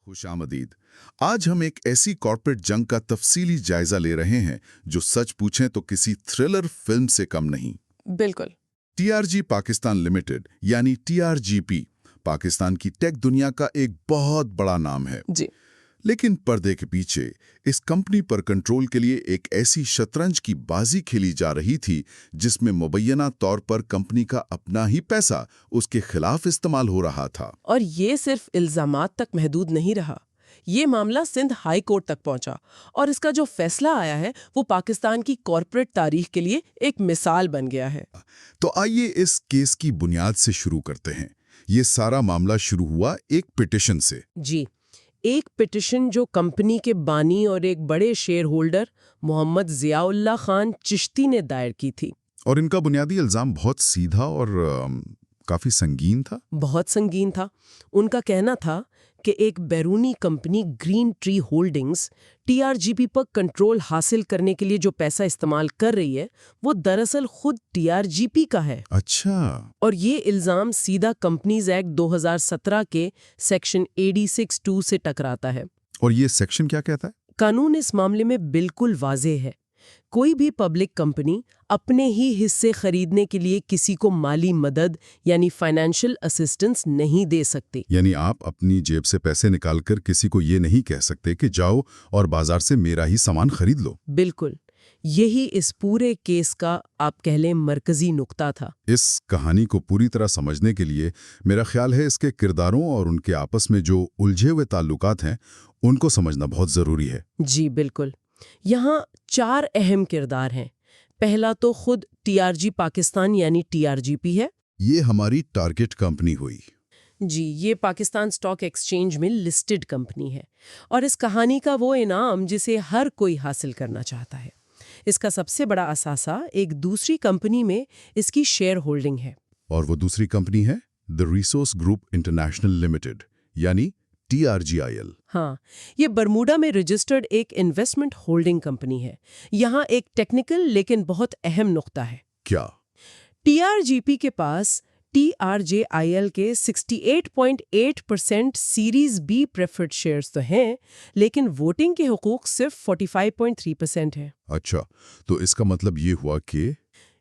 खुश आमदीद। आज हम एक ऐसी कॉर्पोरेट जंग का तफसीली जायजा ले रहे हैं जो सच पूछें तो किसी थ्रिलर फिल्म से कम नहीं। बिल्कुल। टीआरजी पाकिस्तान लिमिटेड यानी टीआरजीपी पाकिस्तान की टेक दुनिया का एक बहुत बड़ा नाम है। जी। लेकिन पर्दे के पीछे इस कंपनी पर कंट्रोल के लिए एक ऐसी शतरंज की बाजी खेली जा रही थी जिसमें मुबैना तौर पर कंपनी का अपना ही पैसा उसके खिलाफ इस्तेमाल हो रहा था। और ये सिर्फ इल्जामात तक महदूद नहीं रहा। ये मामला सिंध हाई कोर्ट तक पहुंचा और इसका जो फैसला आया है वो पाकिस्तान की कॉर्पोरेट तारीख के लिए एक मिसाल बन गया है। तो आइए इस केस की बुनियाद से शुरू करते हैं। ये सारा मामला शुरू हुआ एक पिटीशन से। जी, एक पिटीशन जो कंपनी के बानी और एक बड़े शेयर होल्डर मोहम्मद जियाउल्लाह खान चिश्ती ने दायर की थी। और इनका बुनियादी इल्जाम बहुत सीधा और काफी संगीन था। बहुत संगीन था। उनका कहना था कि एक बैरूनी कंपनी ग्रीन ट्री होल्डिंग्स टीआरजीपी पर कंट्रोल हासिल करने के लिए जो पैसा इस्तेमाल कर रही है वो दरअसल खुद टीआरजीपी का है। अच्छा। और ये इल्जाम सीधा कंपनीज एक्ट 2017 के सेक्शन 86(2) से टकराता है। और ये सेक्शन क्या कहता है? कानून इस मामले में बिल्कुल वाज़ेह है। कोई भी पब्लिक कंपनी अपने ही हिस्से खरीदने के लिए किसी को माली मदद यानी फाइनेंशियल असिस्टेंस नहीं दे सकती। यानी आप अपनी जेब से पैसे निकालकर किसी को ये नहीं कह सकते कि जाओ और बाजार से मेरा ही सामान खरीद लो। बिल्कुल, यही इस पूरे केस का आप कह लें मरकजी नुक्ता था। इस कहानी को पूरी तरह समझने के लिए मेरा ख्याल है इसके किरदारों और उनके आपस में जो उलझे हुए ताल्लुकात हैं उनको समझना बहुत जरूरी है। जी बिल्कुल। यहाँ 4 अहम किरदार हैं। पहला तो खुद टीआरजी पाकिस्तान यानी टीआरजीपी है। ये हमारी टारगेट कंपनी हुई। जी, ये पाकिस्तान स्टॉक एक्सचेंज में लिस्टेड कंपनी है और इस कहानी का वो इनाम जिसे हर कोई हासिल करना चाहता है। इसका सबसे बड़ा असासा एक दूसरी कंपनी में इसकी शेयर होल्डिंग है। और वो दूसरी कंपनी है the resource group international limited यानी TRGIL। हाँ, ये बरमूडा में रजिस्टर्ड एक इन्वेस्टमेंट होल्डिंग कंपनी है। यहाँ एक टेक्निकल लेकिन बहुत अहम नुक्ता है। क्या? टीआरजीपी के पास TRJIL के 68.8% सीरीज बी प्रेफर्ड शेयर्स तो हैं, लेकिन वोटिंग के हुकूक सिर्फ 45.3% है। अच्छा, तो इसका मतलब ये हुआ कि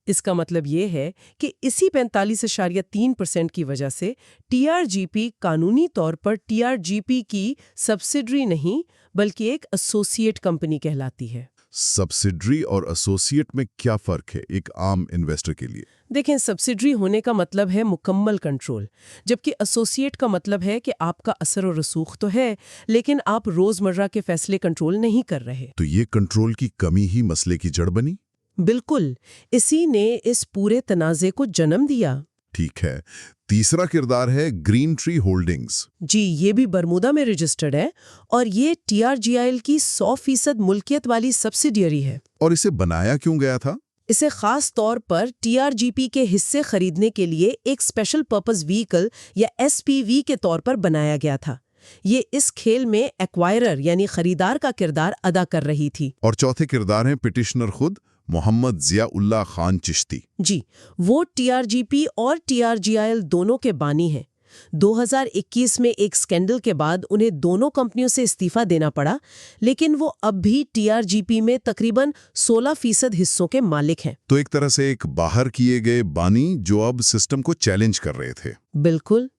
इसका मतलब ये है कि इसी 45.3% की वजह से टीआरजीपी कानूनी तौर पर टीआरजीपी की सब्सिडरी नहीं बल्कि एक एसोसिएट कंपनी कहलाती है। सब्सिडरी और एसोसिएट में क्या फर्क है एक आम इन्वेस्टर के लिए? देखें, सब्सिडरी होने का मतलब है मुकम्मल कंट्रोल, जबकि एसोसिएट का मतलब है कि आपका असर और रसूख तो है लेकिन आप रोजमर्रा के फैसले कंट्रोल नहीं कर रहे। तो ये कंट्रोल की कमी ही मसले की जड़ बनी। बिल्कुल, इसी ने इस पूरे तनाज़े को जन्म दिया। ठीक है, तीसरा किरदार है ग्रीन ट्री होल्डिंग्स। जी, ये भी बरमूदा में रजिस्टर्ड है और ये TRGIL की 100% मुल्कियत वाली सब्सिडियरी है। और इसे बनाया क्यों गया था? इसे खास तौर पर TRGP के हिस्से खरीदने के लिए एक स्पेशल पर्पस व्हीकल या SPV के तौर पर बनाया गया था। ये इस खेल में एक्वायरर यानी खरीदार का किरदार अदा कर रही थी। और चौथे किरदार हैं पिटिशनर खुद मोहम्मद जियाउल्लाह खान चिश्ती। जी, वो TRGP और TRGIL दोनों के बानी हैं। 2021 में एक स्कैंडल के बाद उन्हें दोनों कंपनियों से इस्तीफा देना पड़ा, लेकिन वो अब भी TRGP में तकरीबन 16% हिस्सों के मालिक हैं। तो एक तरह से एक बाहर किए गए बानी जो अब सिस्टम को चैलेंज कर रहे थे। बिल्कुल।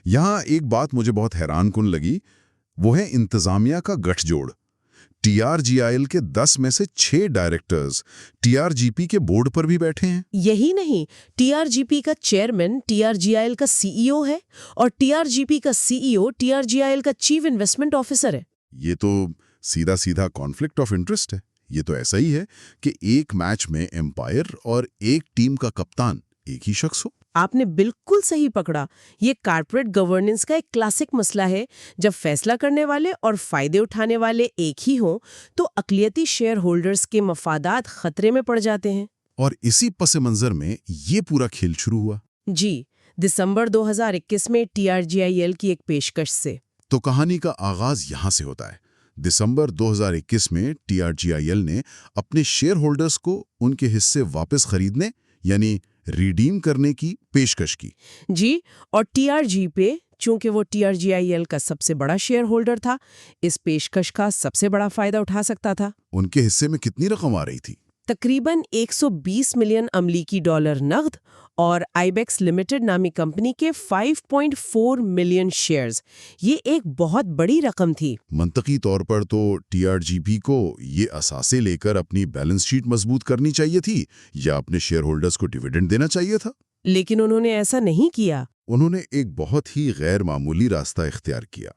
यहाँ एक बात मुझे बहुत हैरानकुन लगी, वो है इंतजामिया का गठजोड़। TRGIL के 10 में से 6 डायरेक्टर्स TRGP के बोर्ड पर भी बैठे हैं। यही नहीं, TRGP का चेयरमैन TRGIL का CEO है और TRGP का CEO TRGIL का चीफ इन्वेस्टमेंट ऑफिसर है। ये तो सीधा सीधा कॉन्फ्लिक्ट ऑफ इंटरेस्ट है। ये तो ऐसा ही है कि एक मैच में एम्पायर और एक टीम का कप्तान एक ही शख्स हो। आपने बिल्कुल सही पकड़ा। ये कॉर्पोरेट गवर्नेंस का एक क्लासिक मसला है। जब फैसला करने वाले और फायदे उठाने वाले एक ही हों तो अक़लियती शेयर होल्डर्स के मफादात खतरे में पड़ जाते हैं। और इसी पस मंजर में ये पूरा खेल शुरू हुआ। जी, दिसंबर 2021 में TRGIL की एक पेशकश से। तो कहानी का आगाज यहाँ से होता है। दिसंबर 2021 में TRGIL ने अपने शेयर होल्डर्स को उनके हिस्से वापस खरीदने यानी रिडीम करने की पेशकश की। जी, और टीआरजी पे चूंकि वो टीआरजीआईएल का सबसे बड़ा शेयर होल्डर था, इस पेशकश का सबसे बड़ा फायदा उठा सकता था। उनके हिस्से में कितनी रकम आ रही थी? तकरीबन 120 मिलियन अमरीकी डॉलर नगद और आईबेक्स लिमिटेड नामी कंपनी के 5.4 मिलियन शेयर्स। ये एक बहुत बड़ी रकम थी। मंतकी तौर पर तो टीआरजीपी को ये असासे लेकर अपनी बैलेंस शीट मजबूत करनी चाहिए थी या अपने शेयर होल्डर्स को डिविडेंड देना चाहिए था। लेकिन उन्होंने ऐसा नहीं किया। उन्होंने एक बहुत ही गैर मामूली रास्ता इख्तियार किया।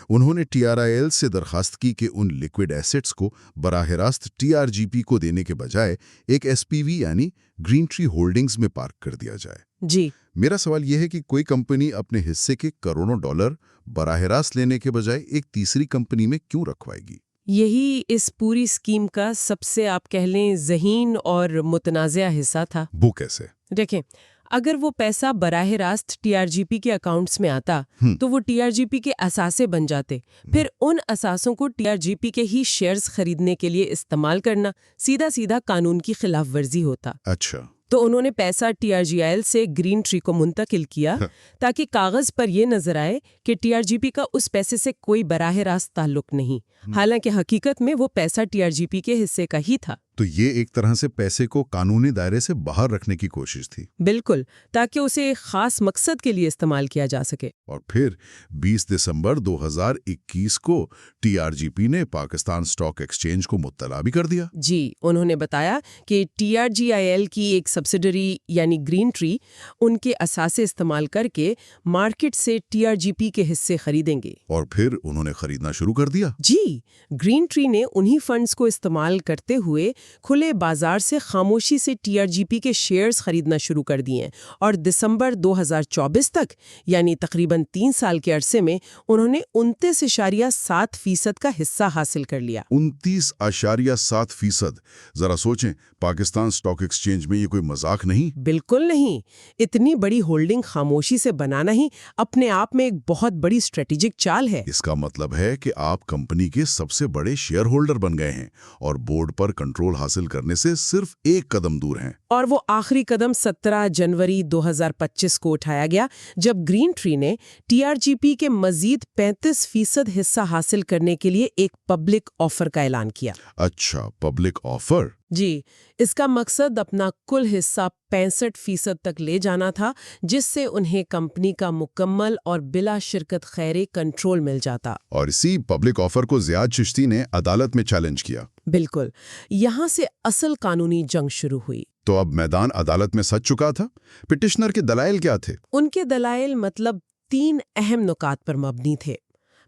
उन्होंने टीआरआईएल से दरखास्त की कि उन लिक्विड एसेट्स को बराह रास्त टीआरजीपी को देने के बजाय एक एसपीवी यानी ग्रीन ट्री होल्डिंग्स में पार्क कर दिया जाए। जी, मेरा सवाल यह है कि कोई कंपनी अपने हिस्से के करोड़ों डॉलर बराह रास्त लेने के बजाय एक तीसरी कंपनी में क्यों रखवाएगी? यही इस पूरी स्कीम का सबसे आप कह लें ज़हीन और मुतनाज़िया हिस्सा था। वो कैसे? देखें, अगर वो पैसा बराह रास्त टीआरजीपी के अकाउंट्स में आता तो वो टीआरजीपी के असासे बन जाते। फिर उन असासों को टीआरजीपी के ही शेयर्स खरीदने के लिए इस्तेमाल करना सीधा सीधा कानून की खिलाफ वर्जी होता। अच्छा, तो उन्होंने पैसा टीआरजीआईएल से ग्रीन ट्री को मुंतकिल किया ताकि कागज पर यह नजर आए कि टीआरजीपी का उस पैसे से कोई बराह रास्त ताल्लुक नहीं, हालांकि हकीकत में वो पैसा टीआरजीपी के हिस्से का ही था। तो ये एक तरह से पैसे को कानूनी दायरे से बाहर रखने की कोशिश थी। बिल्कुल, ताकि उसे एक खास मकसद के लिए इस्तेमाल किया जा सके। और फिर 20 दिसंबर 2021 को टीआरजीपी ने पाकिस्तान स्टॉक एक्सचेंज को मुत्तला भी कर दिया। जी, उन्होंने बताया कि टीआरजीआईएल की एक सब्सिडरी यानी ग्रीन ट्री उनके असासे इस्तेमाल करके मार्केट से टीआरजीपी के हिस्से खरीदेंगे। और फिर उन्होंने खरीदना शुरू कर दिया। जी, ग्रीन ट्री ने उन्हीं फंड्स को इस्तेमाल करते हुए खुले बाजार से खामोशी से टीआरजीपी के शेयर्स खरीदना शुरू कर दिए और दिसंबर 2024 तक यानी तकरीबन 3 साल के अरसे में उन्होंने 29.7% का हिस्सा हासिल कर लिया। 29.7%। जरा सोचें, पाकिस्तान स्टॉक एक्सचेंज में ये कोई मजाक नहीं। बिल्कुल नहीं। इतनी बड़ी होल्डिंग खामोशी से बनाना ही अपने आप में एक बहुत बड़ी स्ट्रेटेजिक चाल है। इसका मतलब है कि आप कंपनी के सबसे बड़े शेयर होल्डर बन गए हैं और बोर्ड पर कंट्रोल हासिल करने से सिर्फ एक कदम दूर हैं। और वो आखिरी कदम 17 जनवरी 2025 को उठाया गया जब ग्रीन ट्री ने टीआरजीपी के मजीद 35% हिस्सा हासिल करने के लिए एक पब्लिक ऑफर का ऐलान किया। अच्छा, पब्लिक ऑफर? जी, इसका मकसद अपना कुल हिस्सा 65% तक ले जाना था, जिससे उन्हें कंपनी का मुकम्मल और बिला शिरकत खैरे कंट्रोल मिल जाता। और इसी पब्लिक ऑफर को ज़ियाद चिश्ती ने अदालत में चैलेंज किया। बिल्कुल, यहाँ से असल कानूनी जंग शुरू हुई। तो अब मैदान अदालत में सज चुका था। पिटिशनर के दलाइल क्या थे? उनके दलाइल मतलब 3 अहम नुकात पर मबनी थे।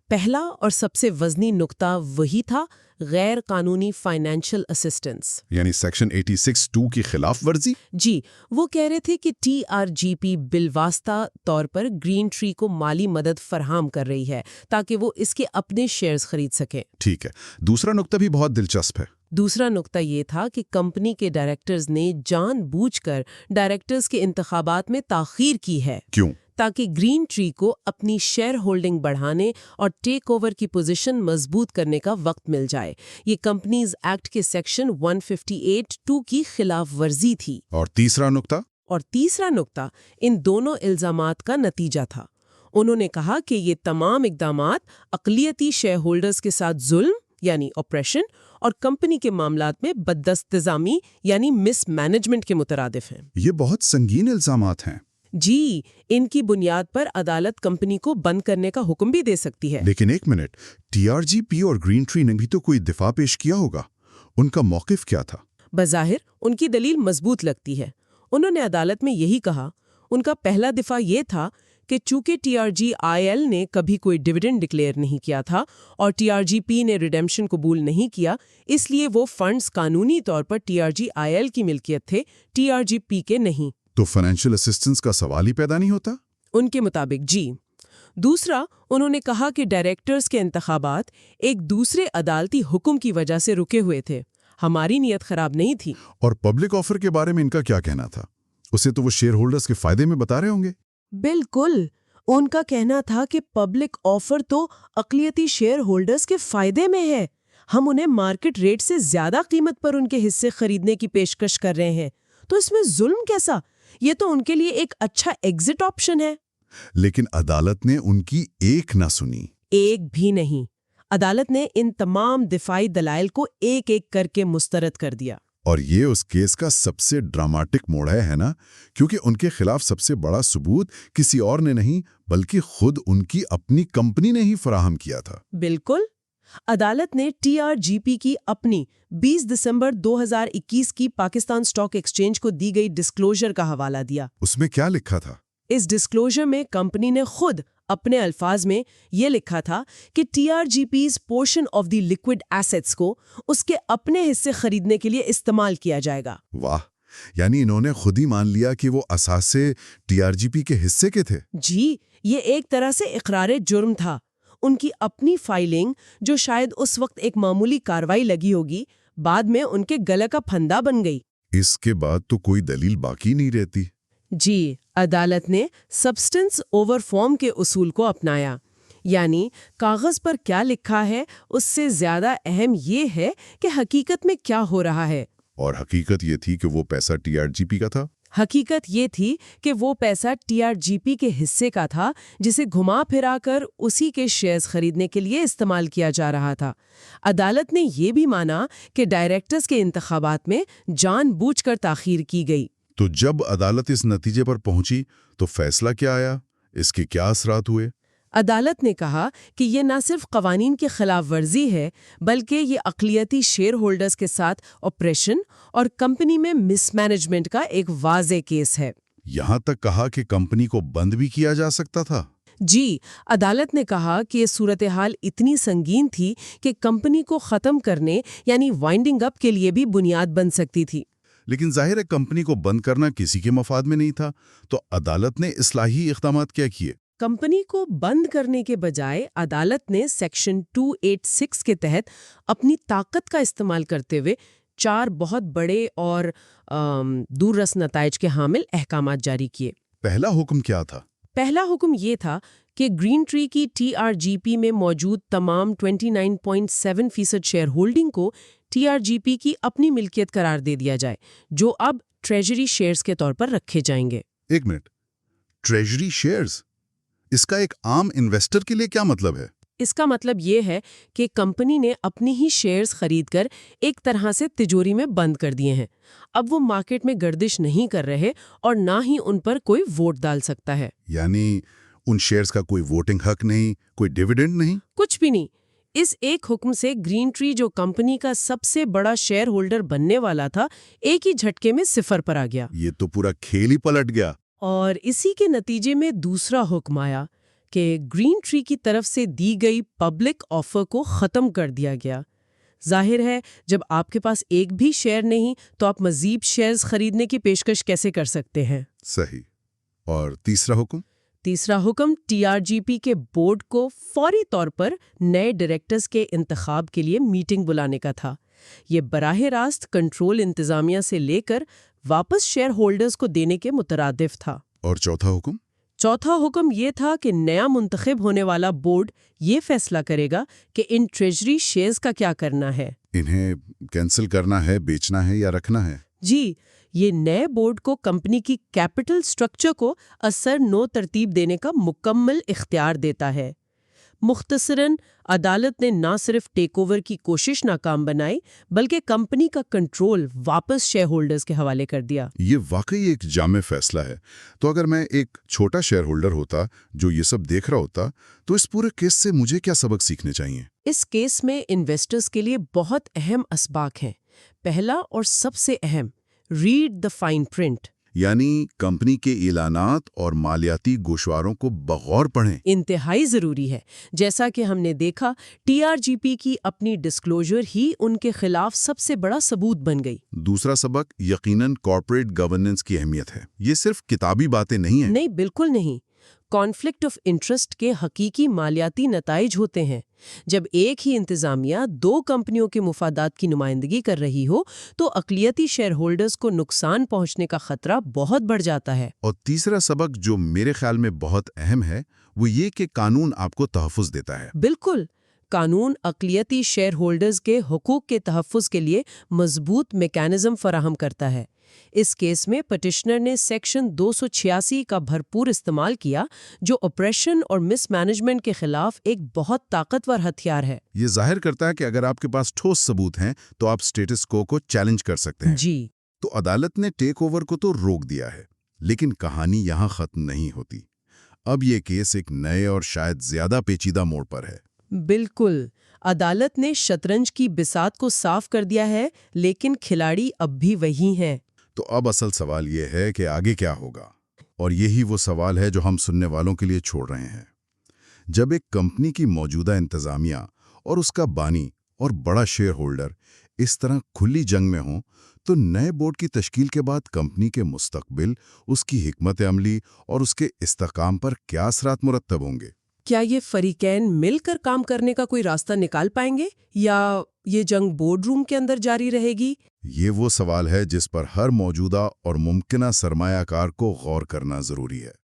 पहला और सबसे वजनी नुक्ता वही था गैर कानूनी फाइनेंशियल असिस्टेंस, यानी सेक्शन 86(2) की खिलाफ वर्जी। जी, वो कह रहे थे कि टीआरजीपी बिलवास्ता तौर पर ग्रीन ट्री को माली मदद फराहम कर रही है ताकि वो इसके अपने शेयर्स खरीद सकें। ठीक है, दूसरा नुक्ता भी बहुत दिलचस्प है। दूसरा नुक्ता ये था कि कंपनी के डायरेक्टर्स ने जानबूझकर डायरेक्टर्स के इंतखाबात में ताखीर की है। क्यों? ताकि ग्रीन ट्री को अपनी शेयर होल्डिंग बढ़ाने और टेक ओवर की पोजीशन मजबूत करने का वक्त मिल जाए। ये कंपनीज एक्ट के सेक्शन 158(2) की खिलाफ वर्जी थी। और तीसरा नुक्ता? और तीसरा नुक्ता इन दोनों इल्जामात का नतीजा था। उन्होंने कहा कि ये तमाम इक़दामात अक़लियती शेयर होल्डर्स के साथ जुल्म यानी ऑपरेशन और कंपनी के मामलात में बददस्तजामी यानी मिसमैनेजमेंट के मुतरादिफ हैं। ये बहुत संगीन इल्जामात हैं। जी, इनकी बुनियाद पर अदालत कंपनी को बंद करने का हुक्म भी दे सकती है। लेकिन एक मिनट, टीआरजीपी और ग्रीन ट्री ने भी तो कोई दिफा पेश किया होगा। उनका मौकिफ क्या था? बज़ाहिर उनकी दलील मजबूत लगती है। उन्होंने अदालत में यही कहा। उनका पहला दिफा ये था कि चूंकि टीआरजीआईएल ने कभी कोई डिविडेंड डिक्लेयर नहीं किया था और टीआरजीपी ने रिडेम्पशन कबूल नहीं किया, इसलिए वो फंड्स कानूनी तौर पर टीआरजीआईएल की मिल्कियत थे, टीआरजीपी के नहीं। तो फाइनेंशियल असिस्टेंस का सवाल ही पैदा नहीं होता? उनके मुताबिक जी। दूसरा, उन्होंने कहा कि डायरेक्टर्स के इंतखाबात एक दूसरे अदालती हुक्म की वजह से रुके हुए थे। हमारी नीयत खराब नहीं थी। और पब्लिक ऑफर के बारे में इनका क्या कहना था? उसे तो वो शेयर होल्डर्स के फायदे में बता रहे होंगे। बिल्कुल, उनका कहना था कि पब्लिक ऑफर तो अक़लियती शेयर होल्डर्स के फायदे में है। हम उन्हें मार्केट रेट से ज्यादा कीमत पर उनके हिस्से खरीदने की पेशकश कर रहे हैं, तो इसमें जुल्म कैसा? یہ تو ان کے لیے ایک اچھا ایگزٹ آپشن ہے۔ لیکن عدالت نے ان کی ایک نہ سنی۔ ایک بھی نہیں۔ عدالت نے ان تمام دفاعی دلائل کو ایک ایک کر کے مسترد کر دیا۔ اور یہ اس کیس کا سب سے ڈراماٹک موڑ ہے نا، کیونکہ ان کے خلاف سب سے بڑا ثبوت کسی اور نے نہیں بلکہ خود ان کی اپنی کمپنی نے ہی فراہم کیا تھا۔ بالکل۔ عدالت نے TRGP کی اپنی 20 دسمبر 2021 کی پاکستان سٹاک ایکسچینج کو دی گئی ڈسکلوجر کا حوالہ دیا۔ اس میں کیا لکھا تھا؟ اس ڈسکلوجر میں کمپنی نے خود اپنے الفاظ میں یہ لکھا تھا کہ TRGP's portion of the liquid assets کو اس کے اپنے حصے خریدنے کے لیے استعمال کیا جائے گا۔ واہ، یعنی انہوں نے خود ہی مان لیا کہ وہ اثاثے TRGP کے حصے کے تھے۔ جی، یہ ایک طرح سے اقرار جرم تھا۔ ان کی اپنی فائلنگ، جو شاید اس وقت ایک معمولی کاروائی لگی ہوگی، بعد میں ان کے گلے کا پھندا بن گئی۔ اس کے بعد تو کوئی دلیل باقی نہیں رہتی۔ جی، عدالت نے سبسٹنس اوور فارم کے اصول کو اپنایا، یعنی کاغذ پر کیا لکھا ہے اس سے زیادہ اہم یہ ہے کہ حقیقت میں کیا ہو رہا ہے۔ اور حقیقت یہ تھی کہ وہ پیسہ TRGP کا تھا۔ حقیقت یہ تھی کہ وہ پیسہ TRGP کے حصے کا تھا، جسے گھما پھرا کر اسی کے شیئرز خریدنے کے لیے استعمال کیا جا رہا تھا۔ عدالت نے یہ بھی مانا کہ ڈائریکٹرز کے انتخابات میں جان بوجھ کر تاخیر کی گئی۔ تو جب عدالت اس نتیجے پر پہنچی تو فیصلہ کیا آیا؟ اس کے کیا اثرات ہوئے؟ عدالت نے کہا کہ یہ نہ صرف قوانین کی خلاف ورزی ہے، بلکہ یہ اقلیتی شیئر ہولڈرز کے ساتھ آپریشن اور کمپنی میں مس مینجمنٹ کا ایک واضح کیس ہے۔ یہاں تک کہا کہ کمپنی کو بند بھی کیا جا سکتا تھا۔ جی، عدالت نے کہا کہ یہ صورتحال اتنی سنگین تھی کہ کمپنی کو ختم کرنے یعنی وائنڈنگ اپ کے لیے بھی بنیاد بن سکتی تھی۔ لیکن ظاہر ہے کمپنی کو بند کرنا کسی کے مفاد میں نہیں تھا، تو عدالت نے اصلاحی اقدامات کیا کیے؟ کمپنی کو بند کرنے کے بجائے عدالت نے سیکشن 286 کے تحت اپنی طاقت کا استعمال کرتے ہوئے 4 بہت بڑے اور دور رس نتائج کے حامل احکامات جاری کیے۔ پہلا حکم کیا تھا؟ پہلا حکم یہ تھا کہ گرین ٹری کی TRGP میں موجود تمام 29.7% شیئر ہولڈنگ کو TRGP کی اپنی ملکیت قرار دے دیا جائے، جو اب ٹریجری شیئرز کے طور پر رکھے جائیں گے۔ ایک منٹ، ٹریجری شیئرز؟ اس کا ایک عام انویسٹر کے لیے کیا مطلب ہے؟ اس کا مطلب یہ ہے کہ کمپنی نے اپنی ہی شیئرز خرید کر ایک طرح سے تجوری میں بند کر دیے ہیں۔ اب وہ مارکیٹ میں گردش نہیں کر رہے اور نہ ہی ان پر کوئی ووٹ ڈال سکتا ہے۔ یعنی ان شیئرز کا کوئی ووٹنگ حق نہیں، کوئی ڈیویڈنڈ نہیں؟ کچھ بھی نہیں۔ اس ایک حکم سے گرین ٹری، جو کمپنی کا سب سے بڑا شیئر ہولڈر بننے والا تھا، ایک ہی جھٹکے میں صفر پر آ گیا۔ یہ تو پورا کھیل ہی پلٹ گیا۔ اور اسی کے نتیجے میں دوسرا حکم آیا کہ گرین ٹری کی طرف سے دی گئی پبلک آفر کو ختم کر دیا گیا۔ ظاہر ہے، جب آپ کے پاس ایک بھی شیئر نہیں تو آپ مزید شیئرز خریدنے کی پیشکش کیسے کر سکتے ہیں؟ صحیح۔ اور تیسرا حکم؟ تیسرا حکم TRGP کے بورڈ کو فوری طور پر نئے ڈائریکٹرز کے انتخاب کے لیے میٹنگ بلانے کا تھا۔ یہ براہ راست کنٹرول انتظامیہ سے لے کر واپس شیئر ہولڈرز کو دینے کے مترادف تھا۔ اور چوتھا حکم؟ چوتھا حکم یہ تھا کہ نیا منتخب ہونے والا بورڈ یہ فیصلہ کرے گا کہ ان ٹریجری شیئرز کا کیا کرنا ہے۔ انہیں کینسل کرنا ہے، بیچنا ہے یا رکھنا ہے؟ جی، یہ نئے بورڈ کو کمپنی کی کیپٹل سٹرکچر کو اثر نو ترتیب دینے کا مکمل اختیار دیتا ہے۔ مختصراً، عدالت نے نہ صرف ٹیک اوور کی کوشش ناکام بنائی، بلکہ کمپنی کا کنٹرول واپس شیئر ہولڈرز کے حوالے کر دیا۔ یہ واقعی ایک جامع فیصلہ ہے۔ تو اگر میں ایک چھوٹا شیئر ہولڈر ہوتا جو یہ سب دیکھ رہا ہوتا، تو اس پورے کیس سے مجھے کیا سبق سیکھنے چاہیے؟ اس کیس میں انویسٹرز کے لیے بہت اہم اسباق ہیں۔ پہلا اور سب سے اہم، ریڈ دا فائن پرنٹ، یعنی کمپنی کے اعلانات اور مالیاتی گوشواروں کو بغور پڑھیں۔ انتہائی ضروری ہے۔ جیسا کہ ہم نے دیکھا، TRGP کی اپنی ڈسکلوجر ہی ان کے خلاف سب سے بڑا ثبوت بن گئی۔ دوسرا سبق یقیناً کارپوریٹ گورننس کی اہمیت ہے۔ یہ صرف کتابی باتیں نہیں ہیں۔ نہیں، بالکل نہیں۔ کانفلکٹ آف انٹرسٹ کے حقیقی مالیاتی نتائج ہوتے ہیں۔ جب ایک ہی انتظامیہ 2 کمپنیوں کے مفادات کی نمائندگی کر رہی ہو تو اقلیتی شیئر ہولڈرز کو نقصان پہنچنے کا خطرہ بہت بڑھ جاتا ہے۔ اور تیسرا سبق جو میرے خیال میں بہت اہم ہے، وہ یہ کہ قانون آپ کو تحفظ دیتا ہے۔ بالکل، قانون اقلیتی شیئر ہولڈرز کے حقوق کے تحفظ کے لیے مضبوط میکانزم فراہم کرتا ہے۔ اس کیس میں پٹیشنر نے سیکشن 286 کا بھرپور استعمال کیا، جو اپریشن اور مس مینجمنٹ کے خلاف ایک بہت طاقتور ہتھیار ہے۔ یہ ظاہر کرتا ہے کہ اگر آپ کے پاس ٹھوس ثبوت ہیں تو آپ سٹیٹس کو چیلنج کر سکتے ہیں۔ جی، تو عدالت نے ٹیک اوور کو تو روک دیا ہے، لیکن کہانی یہاں ختم نہیں ہوتی۔ اب یہ کیس ایک نئے اور شاید زیادہ پیچیدہ موڑ پر ہے۔ بالکل۔ عدالت نے شطرنج کی بساط کو صاف کر دیا ہے، لیکن کھلاڑی اب بھی وہی ہیں۔ تو اب اصل سوال یہ ہے کہ آگے کیا ہوگا؟ اور یہی وہ سوال ہے جو ہم سننے والوں کے لیے چھوڑ رہے ہیں۔ جب ایک کمپنی کی موجودہ انتظامیہ اور اس کا بانی اور بڑا شیئر ہولڈر اس طرح کھلی جنگ میں ہوں، تو نئے بورڈ کی تشکیل کے بعد کمپنی کے مستقبل، اس کی حکمت عملی اور اس کے استحکام پر کیا اثرات مرتب ہوں گے؟ کیا یہ فریقین مل کر کام کرنے کا کوئی راستہ نکال پائیں گے، یا یہ جنگ بورڈ روم کے اندر جاری رہے گی؟ یہ وہ سوال ہے جس پر ہر موجودہ اور ممکنہ سرمایہ کار کو غور کرنا ضروری ہے۔